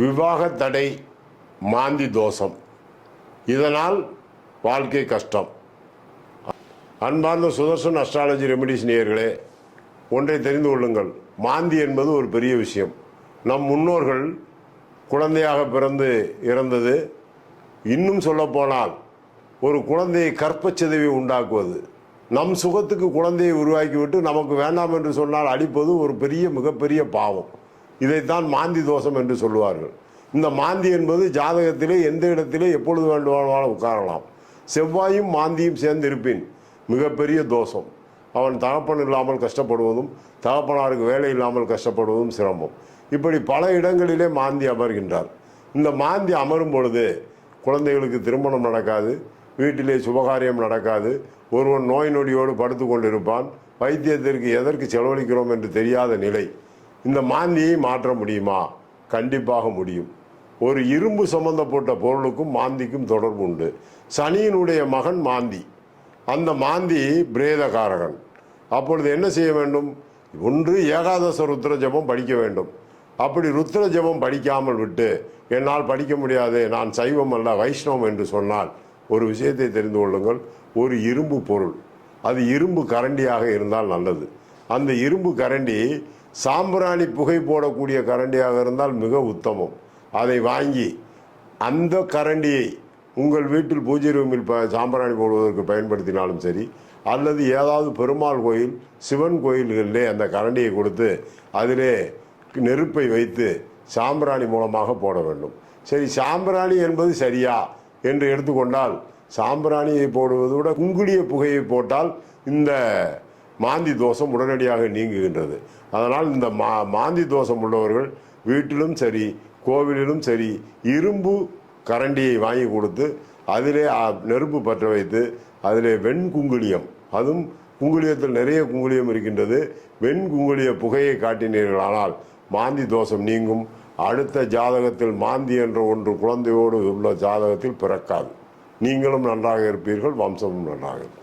விவாக தடை, மாந்தி தோஷம், இதனால் வாழ்க்கை கஷ்டம். அன்பார்ந்த சுதர்சன் அஸ்ட்ராலஜி ரெமிடிஸ் நேயர்களே, ஒன்றை தெரிந்து கொள்ளுங்கள். மாந்தி என்பது ஒரு பெரிய விஷயம். நம் முன்னோர்கள் குழந்தையாக பிறந்து இறந்தது, இன்னும் சொல்லப்போனால் ஒரு குழந்தையை கற்பச்சிதைவை உண்டாக்குவது, நம் சுகத்துக்கு குழந்தையை உருவாக்கிவிட்டு நமக்கு வேண்டாம் என்று சொன்னால் அடிப்பது ஒரு மிகப்பெரிய பாவம். இதைத்தான் மாந்தி தோஷம் என்று சொல்லுவார்கள். இந்த மாந்தி என்பது ஜாதகத்திலே எந்த இடத்திலே எப்பொழுது வேண்டுமானாலும் உட்காரலாம். செவ்வாயும் மாந்தியும் சேர்ந்து இருப்பின் மிகப்பெரிய தோஷம். அவன் தகப்பன் இல்லாமல் கஷ்டப்படுவதும், தகப்பனாருக்கு வேலை இல்லாமல் கஷ்டப்படுவதும் சிரமம். இப்படி பல இடங்களிலே மாந்தி அமர்கின்றார். இந்த மாந்தி அமரும் பொழுது குழந்தைகளுக்கு திருமணம் நடக்காது, வீட்டிலே சுபகாரியம் நடக்காது, ஒருவன் நோய் நொடியோடு படுத்து கொண்டிருப்பான். வைத்தியத்திற்கு எதற்கு செலவழிக்கிறோம் என்று தெரியாத நிலை. இந்த மாந்தியை மாற்ற முடியுமா? கண்டிப்பாக முடியும். ஒரு இரும்பு சம்பந்தப்பட்ட பொருளுக்கும் மாந்திக்கும் தொடர்பு உண்டு. சனியினுடைய மகன் மாந்தி. அந்த மாந்தி பிரேதகாரகன். அப்பொழுது என்ன செய்ய வேண்டும்? ஒன்று ஏகாதச ருத்ர ஜபம் படிக்க வேண்டும். அப்படி ருத்ர ஜபம் படிக்காமல் விட்டு என்னால் படிக்க முடியாது, நான் சைவம் அல்ல வைஷ்ணவம் என்று சொன்னால் ஒரு விஷயத்தை தெரிந்து கொள்ளுங்கள். ஒரு இரும்பு பொருள், அது இரும்பு கரண்டியாக இருந்தால் நல்லது. அந்த இரும்பு கரண்டி சாம்பிராணி புகை போடக்கூடிய கரண்டியாக இருந்தால் மிக உத்தமம். அதை வாங்கி அந்த கரண்டியை உங்கள் வீட்டில் பூஜை ரூமில் சாம்பிராணி போடுவதற்கு பயன்படுத்தினாலும் சரி, அல்லது ஏதாவது பெருமாள் கோயில், சிவன் கோயில்களிலே அந்த கரண்டியை கொடுத்து அதிலே நெருப்பை வைத்து சாம்பிராணி மூலமாக போட வேண்டும். சரி, சாம்பிராணி என்பது சரியா என்று எடுத்துக்கொண்டால், சாம்பிராணியை போடுவதை விட குங்குளிய புகையை போட்டால் இந்த மாந்தி தோஷம் உடனடியாக நீங்குகின்றது. அதனால் இந்த மாந்தி தோஷம் உள்ளவர்கள் வீட்டிலும் சரி கோவிலிலும் சரி இரும்பு கரண்டியை வாங்கி கொடுத்து அதிலே நெருப்பு பற்ற வைத்து அதிலே வெண்குங்குளியம், அதுவும் குங்குளியத்தில் நிறைய குங்குளியம் இருக்கின்றது, வெண்குங்குளிய புகையை காட்டினீர்களானால் மாந்தி தோஷம் நீங்கும். அடுத்த ஜாதகத்தில் மாந்தி என்ற ஒன்று குழந்தையோடு உள்ள ஜாதகத்தில் பிறக்காது. நீங்களும் நன்றாக இருப்பீர்கள், வம்சமும் நன்றாக இருக்கும்.